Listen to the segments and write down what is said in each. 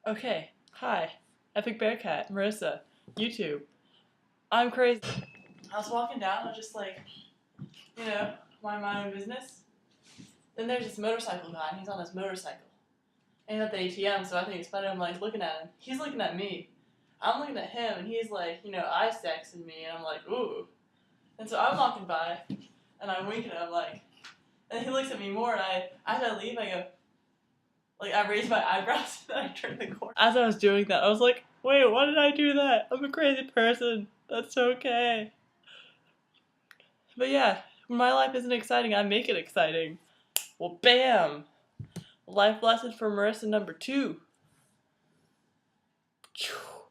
Okay, hi, Epic Bearcat, Marissa, YouTube. I'm crazy. I was walking down, I was just like, mind my own business. Then there's this motorcycle guy, and he's on his motorcycle. And he's at the ATM, so I think it's funny. I'm like looking at him. He's looking at me. I'm looking at him, and he's like, eye sexing me, and I'm like, ooh. And so I'm walking by, and I'm winking, and I'm like, and he looks at me more, and as I leave, I go, I raised my eyebrows and I turned the corner. As I was doing that, I was like, wait, why did I do that? I'm a crazy person. That's okay. But yeah, when my life isn't exciting, I make it exciting. Well, bam! Life lesson for Marissa number 2.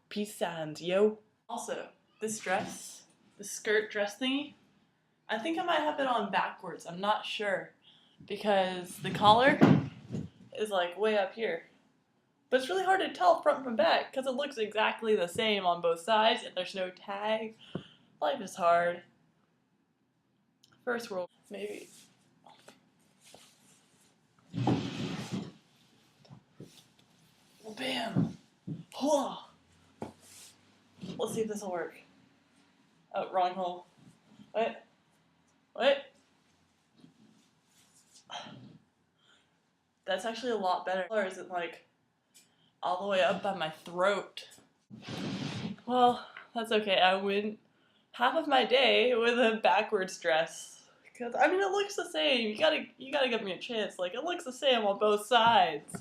Peace signs, yo. Also, this dress, the skirt dress thingy, I think I might have it on backwards. I'm not sure. Because the collar is like way up here. But it's really hard to tell front from back because it looks exactly the same on both sides and there's no tag. Life is hard. First world, maybe. Well, bam! Whoa! Let's see if this will work. Oh, wrong hole. What? What? That's actually a lot better. Or is it like all the way up by my throat? Well, that's okay. I win half of my day with a backwards dress. Because I mean, it looks the same. You gotta give me a chance. Like, it looks the same on both sides.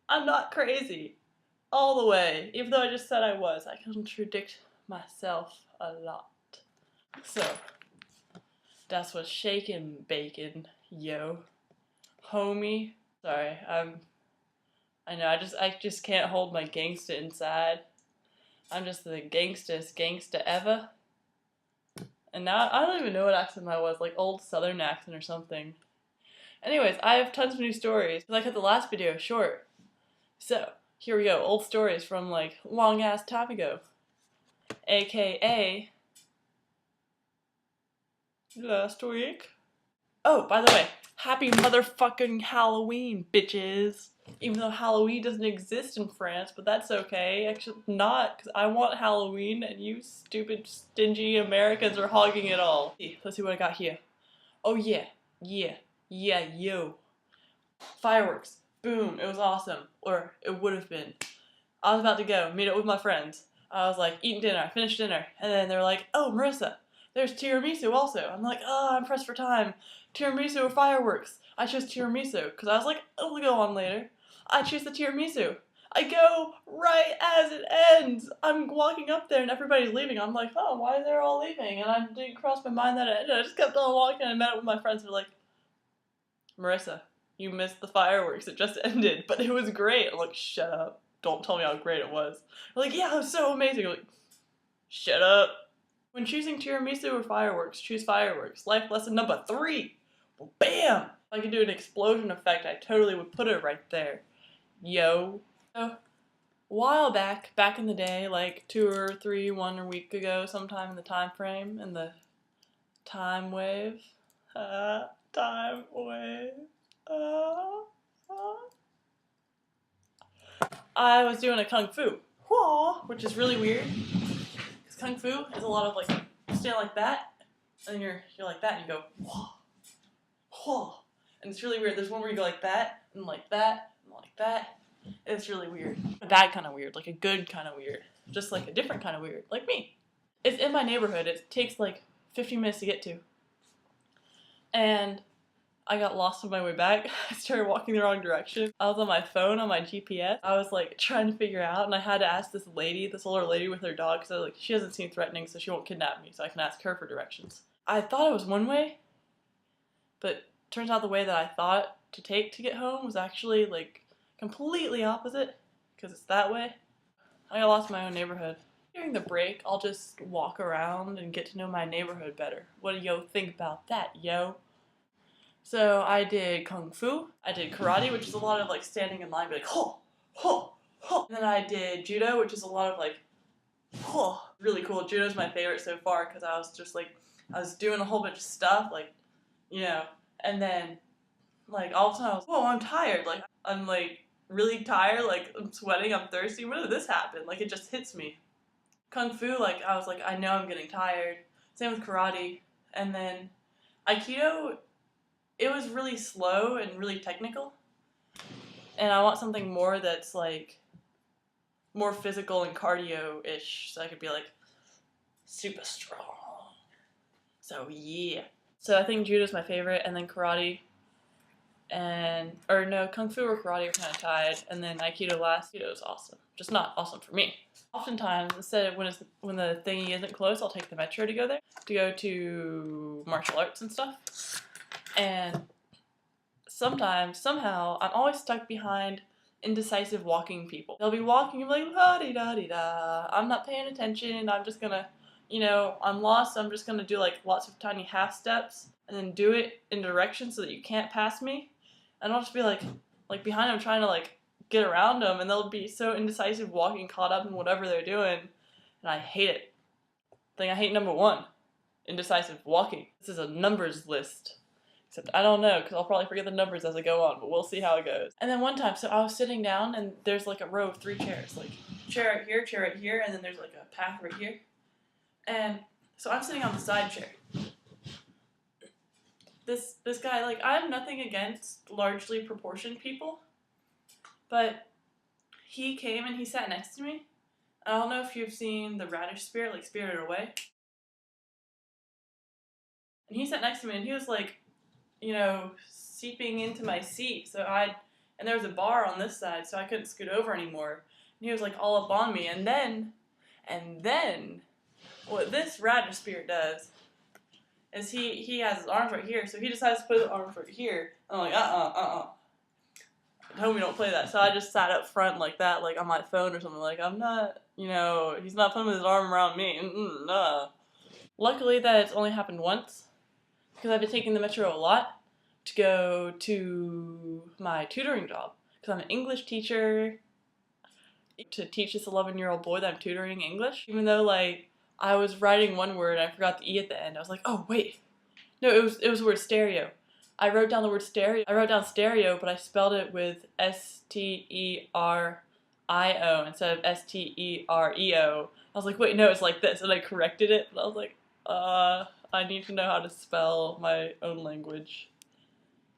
I'm not crazy. All the way. Even though I just said I was. I contradict myself a lot. So, that's what's shaking, bacon, yo. Homie. Sorry, I know, I just can't hold my gangsta inside. I'm just the gangstest gangsta ever. And now I don't even know what accent that was, like old southern accent or something. Anyways, I have tons of new stories. I cut the last video short. So, here we go. Old stories from like long ass time ago. AKA last week. Oh, by the way, happy motherfucking Halloween, bitches. Even though Halloween doesn't exist in France, but that's okay. Actually, not, because I want Halloween and you stupid, stingy Americans are hogging it all. Let's see what I got here. Oh yeah, yo. Fireworks. Boom, it was awesome. Or it would have been. I was about to go, meet up with my friends. I was like, eating dinner, finished dinner. And then they were like, oh, Marissa, there's tiramisu also. I'm like, oh, I'm pressed for time. Tiramisu or fireworks? I chose tiramisu, because I was like, it'll go on later. I choose the tiramisu. I go right as it ends. I'm walking up there and everybody's leaving. I'm like, oh, why are they all leaving? And I didn't cross my mind that it ended. I just kept on walking and I met up with my friends who were like, Marissa, you missed the fireworks. It just ended, but it was great. I'm like, shut up. Don't tell me how great it was. They're like, yeah, it was so amazing. I'm like, shut up. When choosing tiramisu or fireworks, choose fireworks. Life lesson number 3. Well, bam! If I could do an explosion effect, I totally would put it right there. Yo. So, a while back in the day, like 2 or 3, 1 week ago, sometime in the time frame, in the time wave. Time wave. I was doing a kung fu, which is really weird. Because kung fu is a lot of like, you stand like that, and you're like that, and you go, and it's really weird. There's one where you go like that, and like that, and like that. It's really weird. A bad kind of weird, like a good kind of weird. Just like a different kind of weird, like me. It's in my neighborhood. It takes like 15 minutes to get to. And I got lost on my way back. I started walking the wrong direction. I was on my phone, on my GPS. I was like trying to figure out, and I had to ask this older lady with her dog, because I was like, she doesn't seem threatening, so she won't kidnap me, so I can ask her for directions. I thought it was one way, but turns out the way that I thought to take to get home was actually like completely opposite, because it's that way. I got lost in my own neighborhood. During the break, I'll just walk around and get to know my neighborhood better. What do yo think about that, yo? So I did kung fu, I did karate, which is a lot of like standing in line, be like, ho, ho, ho. And then I did judo, which is a lot of like, ho. Really cool. Judo's my favorite so far because I was just like, I was doing a whole bunch of stuff, like, and then like all of a sudden I was, whoa, I'm tired. Like, I'm like really tired, like I'm sweating, I'm thirsty. When did this happen? Like it just hits me. Kung Fu, like I was like, I know I'm getting tired. Same with karate. And then Aikido, it was really slow and really technical. And I want something more that's like more physical and cardio-ish, so I could be like super strong. So yeah. So I think judo's my favorite, and then karate, or no, kung fu or karate are kind of tied, and then aikido last. Aikido is awesome, just not awesome for me. Oftentimes, instead of when the thingy isn't close, I'll take the metro to go there, to go to martial arts and stuff. And sometimes, somehow, I'm always stuck behind indecisive walking people. They'll be walking and be like, la-di-da-di-da. I'm not paying attention. I'm just gonna, I'm lost. I'm just gonna do like lots of tiny half steps and then do it in direction so that you can't pass me. And I'll just be like behind them trying to like get around them, and they'll be so indecisive walking, caught up in whatever they're doing. And I hate it. Thing I hate number one, indecisive walking. This is a numbers list. Except I don't know, because I'll probably forget the numbers as I go on, but we'll see how it goes. And then one time, so I was sitting down, and there's like a row of 3 chairs. Like, chair right here, and then there's like a path right here. And so I'm sitting on the side chair. This guy, like, I have nothing against largely proportioned people, but he came and he sat next to me. I don't know if you've seen The Radish Spirit, like Spirited Away. And he sat next to me, and he was like, seeping into my seat. And there was a bar on this side, so I couldn't scoot over anymore. And he was like all up on me. And then, what this Radish Spirit does is he has his arms right here, so he decides to put his arms right here. I'm like, homie, don't play that. So I just sat up front like that, like on my phone or something. Like, I'm not, he's not putting his arm around me. Nah. Luckily that it's only happened once, because I've been taking the metro a lot to go to my tutoring job, because I'm an English teacher, to teach this 11-year-old boy that I'm tutoring English. Even though, like, I was writing one word and I forgot the E at the end. I was like, oh, wait. No, it was the word stereo. I wrote down the word stereo. I wrote down stereo, but I spelled it with S-T-E-R-I-O instead of S-T-E-R-E-O. I was like, wait, no, it's like this. And I corrected it, but I was like, I need to know how to spell my own language.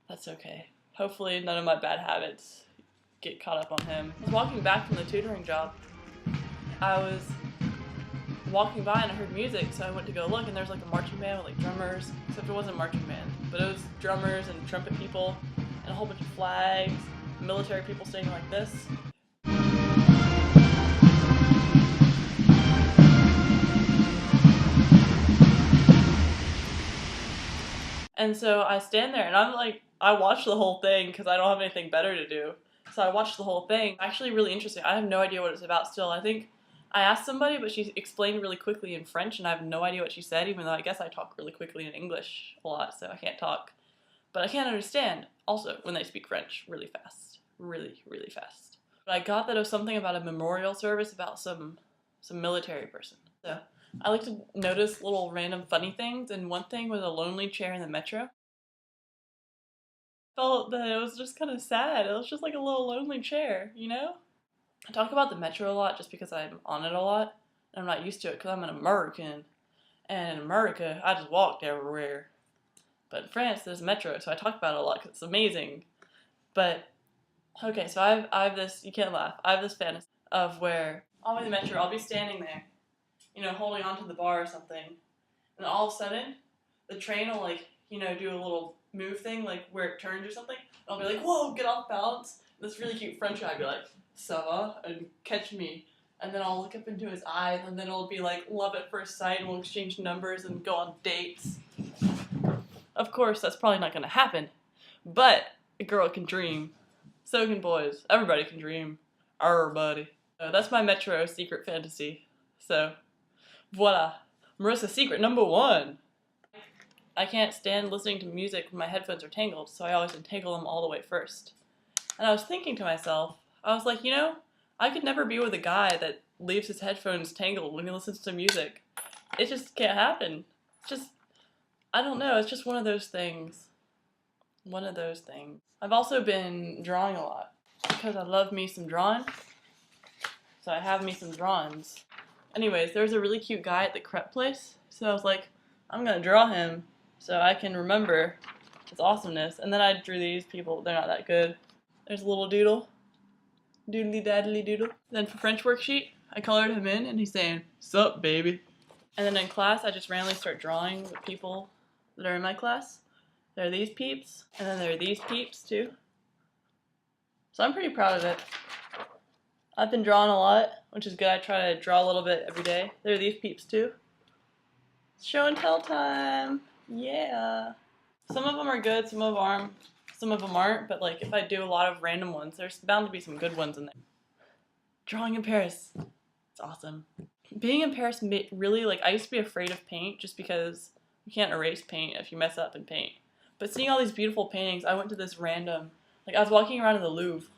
That's okay. Hopefully none of my bad habits get caught up on him. I was walking back from the tutoring job. I was walking by and I heard music, so I went to go look, and there was like a marching band with like drummers, except it wasn't a marching band, but it was drummers and trumpet people and a whole bunch of flags, military people standing like this. And so I stand there and I'm like, I watch the whole thing because I don't have anything better to do. So I watched the whole thing. Actually really interesting. I have no idea what it's about still. I think I asked somebody, but she explained really quickly in French, and I have no idea what she said, even though I guess I talk really quickly in English a lot, so I can't talk. But I can't understand, also, when they speak French really fast. Really, really fast. But I got that it was something about a memorial service about some military person. So I like to notice little random funny things, and one thing was a lonely chair in the metro. I felt that it was just kind of sad. It was just like a little lonely chair, I talk about the metro a lot just because I'm on it a lot, and I'm not used to it because I'm an American, and in America, I just walked everywhere. But in France, there's metro, so I talk about it a lot because it's amazing. But, okay, so I have this, you can't laugh, I have this fantasy of where I'll be in the metro, I'll be standing there, holding onto the bar or something, and all of a sudden, the train will, like, do a little move thing, like where it turns or something, and I'll be like, whoa, get off balance. And this really cute French guy would be like, ça va, and catch me. And then I'll look up into his eyes, and then it'll be like love at first sight, and we'll exchange numbers and go on dates. Of course, that's probably not gonna happen, but a girl can dream. So can boys. Everybody can dream. Everybody. So that's my metro secret fantasy. So, voila. Marissa's secret number 1. I can't stand listening to music when my headphones are tangled, so I always untangle them all the way first. And I was thinking to myself, I was like, I could never be with a guy that leaves his headphones tangled when he listens to music. It just can't happen. I don't know, it's just one of those things. One of those things. I've also been drawing a lot. because I love me some drawing. So I have me some drawings. Anyways, there was a really cute guy at the crepe place, so I was like, I'm gonna draw him so I can remember his awesomeness. And then I drew these people. They're not that good. There's a little doodle. Doodly daddly doodle. Then for French worksheet, I colored him in and he's saying, "Sup, baby?" And then in class, I just randomly start drawing with people that are in my class. There are these peeps, and then there are these peeps too. So I'm pretty proud of it. I've been drawing a lot, which is good. I try to draw a little bit every day. There are these peeps too. Show and tell time. Yeah. Some of them are good, some of them aren't, but like if I do a lot of random ones, there's bound to be some good ones in there. Drawing in Paris. It's awesome. Being in Paris really, like, I used to be afraid of paint just because you can't erase paint if you mess up in paint. But seeing all these beautiful paintings, I went to this random, like, I was walking around in the Louvre,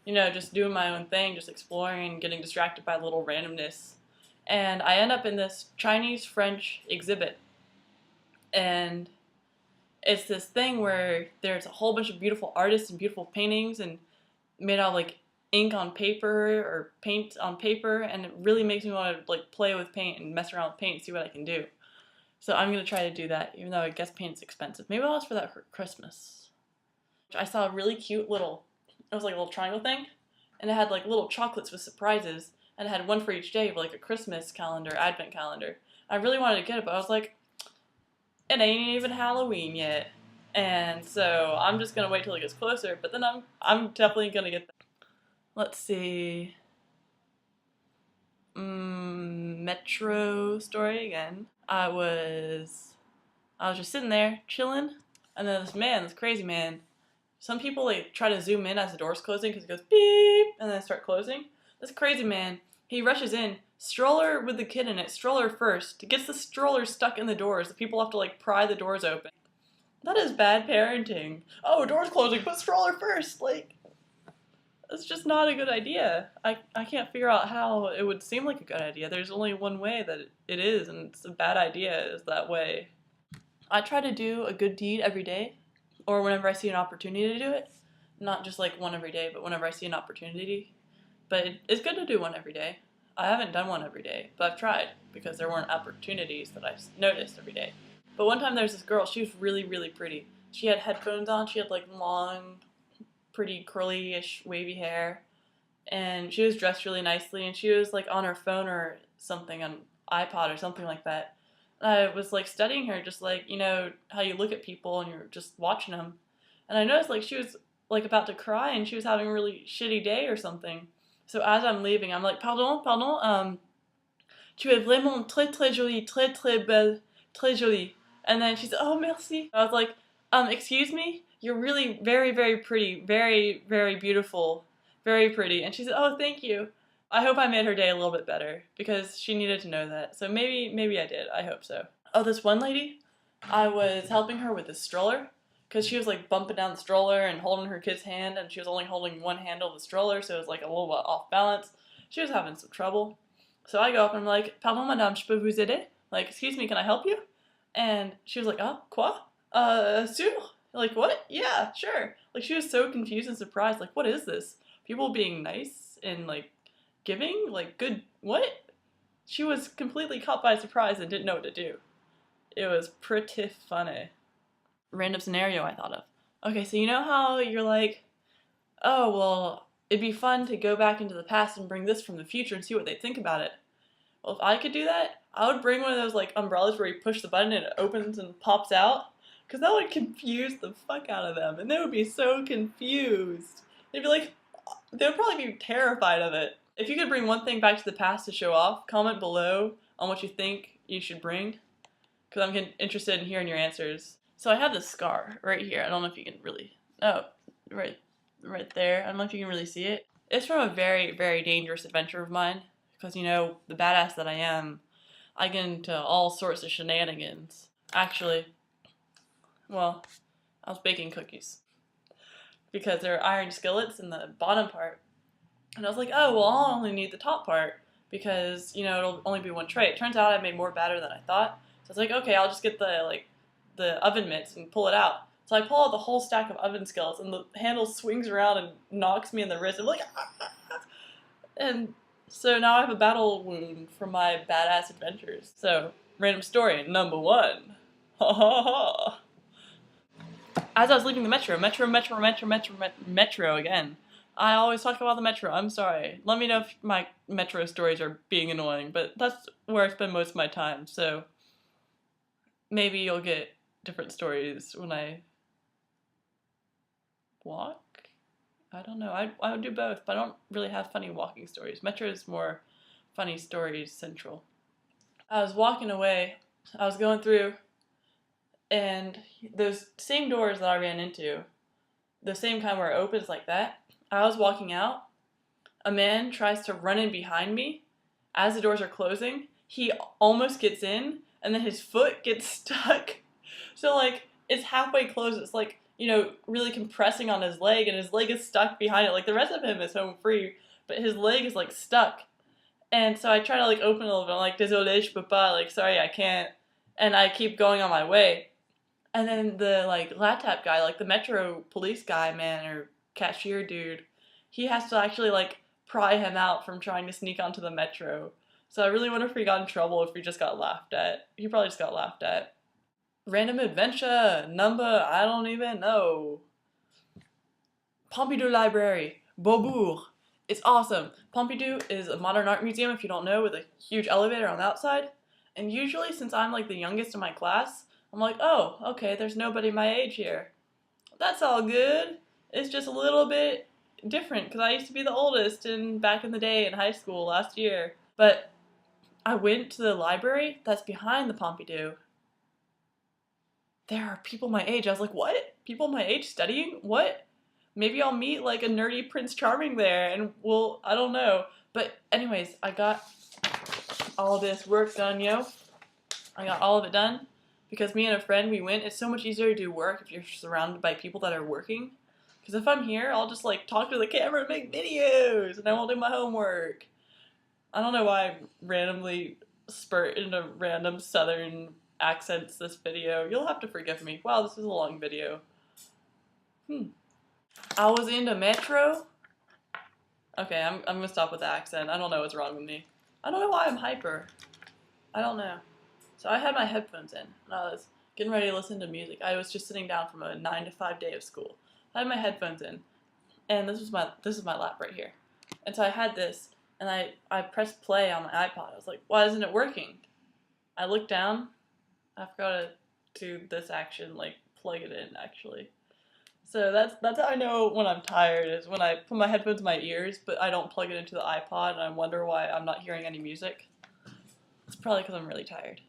you know, just doing my own thing, just exploring and getting distracted by little randomness. And I end up in this Chinese-French exhibit. And it's this thing where there's a whole bunch of beautiful artists and beautiful paintings and made out of, like, ink on paper or paint on paper, and it really makes me want to like play with paint and mess around with paint and see what I can do. So I'm going to try to do that, even though I guess paint's expensive. Maybe I'll ask for that for Christmas. I saw a really cute little, it was like a little triangle thing, and it had like little chocolates with surprises, and it had one for each day, like a Christmas calendar, advent calendar. I really wanted to get it, but I was like, it ain't even Halloween yet. And so I'm just going to wait till it gets closer, but then I'm definitely going to get that. Let's see. Metro story again. I was just sitting there chilling, and then this crazy man. Some people like try to zoom in as the door's closing because it goes beep and then start closing. This crazy man, he rushes in, stroller with the kid in it, stroller first. Gets the stroller stuck in the doors. The people have to like pry the doors open. That is bad parenting. Oh, door's closing, put stroller first. Like, it's just not a good idea. I can't figure out how it would seem like a good idea. There's only one way that it is, and it's a bad idea is that way. I try to do a good deed every day, or whenever I see an opportunity to do it. Not just like one every day, but whenever I see an opportunity. But it's good to do one every day. I haven't done one every day, but I've tried, because there weren't opportunities that I noticed every day. But one time there was this girl, she was really, really pretty. She had headphones on, she had like long, pretty curly-ish wavy hair, and she was dressed really nicely, and she was like on her phone or something, on iPod or something like that. And I was like studying her, just like, you know, how you look at people and you're just watching them. And I noticed like she was like about to cry and she was having a really shitty day or something. So as I'm leaving, I'm like, pardon, tu es vraiment très très jolie, très très belle, très jolie. And then she said, oh merci. I was like, excuse me? You're really very, very pretty, very, very beautiful, very pretty. And she said, oh, thank you. I hope I made her day a little bit better, because she needed to know that. So maybe I did. I hope so. Oh, this one lady, I was helping her with the stroller, because she was like bumping down the stroller and holding her kid's hand, and she was only holding one handle of the stroller, so it was like a little bit off balance. She was having some trouble. So I go up and I'm like, pardon madame, je peux vous aider? Like, excuse me, can I help you? And she was like, ah, quoi? Sûr? Like, what? Yeah, sure. Like, she was so confused and surprised. Like, what is this? People being nice and, like, giving? Like, good, what? She was completely caught by surprise and didn't know what to do. It was pretty funny. Random scenario I thought of. Okay, so you know how you're like, oh, well, it'd be fun to go back into the past and bring this from the future and see what they think about it. Well, if I could do that, I would bring one of those, like, umbrellas where you push the button and it opens and pops out. Because that would confuse the fuck out of them. And they would be so confused. They'd be like, they would probably be terrified of it. If you could bring one thing back to the past to show off, comment below on what you think you should bring. Because I'm interested in hearing your answers. So I have this scar right here. I don't know if you can really, oh, right there. I don't know if you can really see it. It's from a very, very dangerous adventure of mine. Because, you know, the badass that I am, I get into all sorts of shenanigans. Actually, well, I was baking cookies. Because there are iron skillets in the bottom part. And I was like, oh, well, I'll only need the top part. Because, you know, it'll only be one tray. It turns out I made more batter than I thought. So I was like, okay, I'll just get the oven mitts and pull it out. So I pull out the whole stack of oven skillets, and the handle swings around and knocks me in the wrist. I'm like, and so now I have a battle wound from my badass adventures. So, random story number 1. Ha ha ha. As I was leaving the metro again. I always talk about the metro. I'm sorry. Let me know if my metro stories are being annoying, but that's where I spend most of my time. So maybe you'll get different stories when I walk. I don't know. I would do both, but I don't really have funny walking stories. Metro is more funny stories central. I was walking away. I was going through, and those same doors that I ran into, the same kind where it opens like that, I was walking out. A man tries to run in behind me as the doors are closing. He almost gets in, and then his foot gets stuck. So, like, it's halfway closed. It's like, you know, really compressing on his leg, and his leg is stuck behind it. Like, the rest of him is home free, but his leg is, like, stuck. And so I try to, like, open it a little bit. I'm like, désolé, je peux pas. Like, sorry, I can't. And I keep going on my way. And then the, like, LATAP guy, like, the Metro police guy, man, or cashier dude, he has to actually, like, pry him out from trying to sneak onto the Metro. So I really wonder if he got in trouble, if he just got laughed at. He probably just got laughed at. Random adventure number, I don't even know. Pompidou Library, Beaubourg. It's awesome. Pompidou is a modern art museum, if you don't know, with a huge elevator on the outside. And usually, since I'm like the youngest in my class, I'm like, oh, okay, there's nobody my age here. That's all good. It's just a little bit different because I used to be the oldest back in the day in high school last year. But I went to the library that's behind the Pompidou. There are people my age. I was like, what? People my age studying? What? Maybe I'll meet like a nerdy Prince Charming there and I don't know. But anyways, I got all this work done, yo. I got all of it done because me and a friend, we went. It's so much easier to do work if you're surrounded by people that are working. Because if I'm here, I'll just like talk to the camera and make videos and I won't do my homework. I don't know why I randomly spurt into random southern accents this video. You'll have to forgive me. Wow, this is a long video. I was in the metro. Okay, I'm gonna stop with the accent. I don't know what's wrong with me. I don't know why I'm hyper. I don't know. So I had my headphones in and I was getting ready to listen to music. I was just sitting down from a 9 to 5 day of school. I had my headphones in, and this is my lap right here. And so I had this, and I pressed play on my iPod. I was like, why isn't it working? I looked down. I forgot to do this action, like plug it in actually. So that's how I know when I'm tired, is when I put my headphones in my ears, but I don't plug it into the iPod, and I wonder why I'm not hearing any music. It's probably because I'm really tired.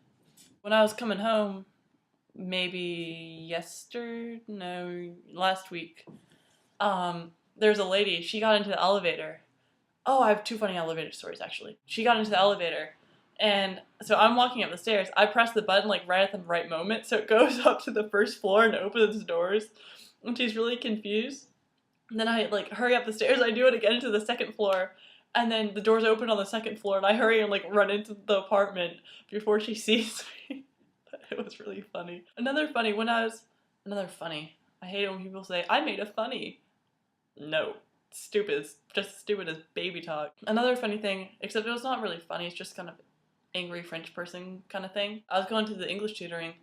When I was coming home, maybe last week, there's a lady, she got into the elevator. Oh, I have 2 funny elevator stories actually. She got into the elevator, and so I'm walking up the stairs. I press the button like right at the right moment, so it goes up to the first floor and opens doors, and she's really confused. And then I like hurry up the stairs, I do it again to the second floor, and then the doors open on the second floor, and I hurry and like run into the apartment before she sees me. It was really funny. Another funny, I hate it when people say, I made a funny. No. Stupid. It's just stupid as baby talk. Another funny thing, except it was not really funny, it's just kind of angry French person kind of thing. I was going to the English tutoring.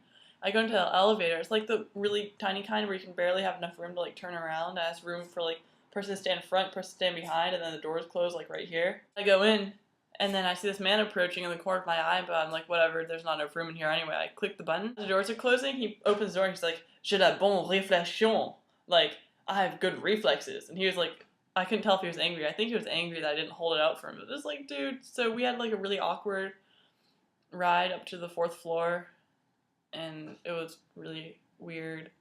I go into the elevator. It's like the really tiny kind where you can barely have enough room to like turn around. It has room for like person to stand front, person to stand behind, and then the doors close like right here. I go in, and then I see this man approaching in the corner of my eye, but I'm like, whatever, there's not enough room in here anyway. I click the button. The doors are closing. He opens the door and he's like, j'ai la bonne réflexion. Like, I have good reflexes. And he was like, I couldn't tell if he was angry. I think he was angry that I didn't hold it out for him. It was like, dude, so we had like a really awkward ride up to the 4th floor, and it was really weird.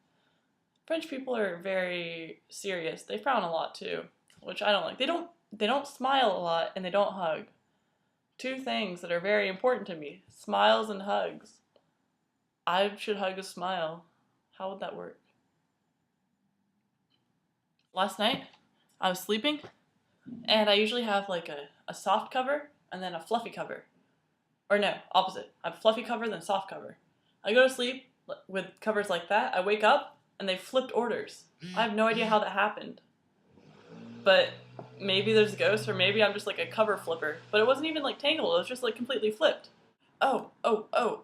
French people are very serious. They frown a lot too, which I don't like. They don't smile a lot, and they don't hug. 2 things that are very important to me. Smiles and hugs. I should hug a smile. How would that work? Last night, I was sleeping, and I usually have like a soft cover and then a fluffy cover. Or no, opposite. I have a fluffy cover, then soft cover. I go to sleep with covers like that. I wake up, and they flipped orders. I have no idea how that happened. But maybe there's ghosts, or maybe I'm just like a cover flipper. But it wasn't even like tangled, it was just like completely flipped. Oh,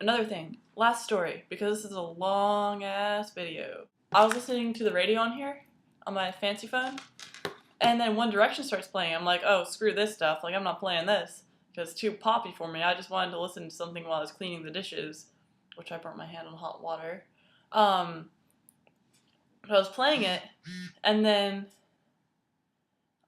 another thing. Last story, because this is a long ass video. I was listening to the radio on here, on my fancy phone, and then One Direction starts playing. I'm like, oh, screw this stuff, like I'm not playing this, because it's too poppy for me. I just wanted to listen to something while I was cleaning the dishes, which I burnt my hand on hot water. But I was playing it, and then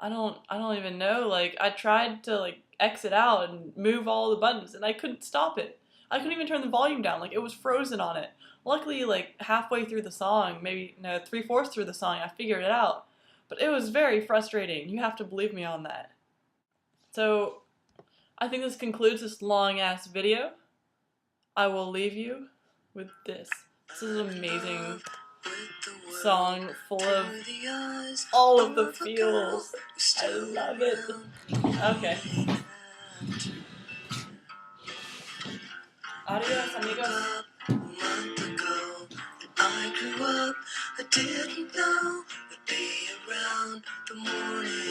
I don't even know, like, I tried to, like, exit out and move all the buttons, and I couldn't stop it. I couldn't even turn the volume down, like, it was frozen on it. Luckily, like, halfway through the song, maybe, no, 3/4 through the song, I figured it out. But it was very frustrating, you have to believe me on that. So, I think this concludes this long-ass video. I will leave you with this. This is an amazing song full of all of the feels. I love it. Okay. Adios, amigos. I grew up, I didn't know I'd be around the morning.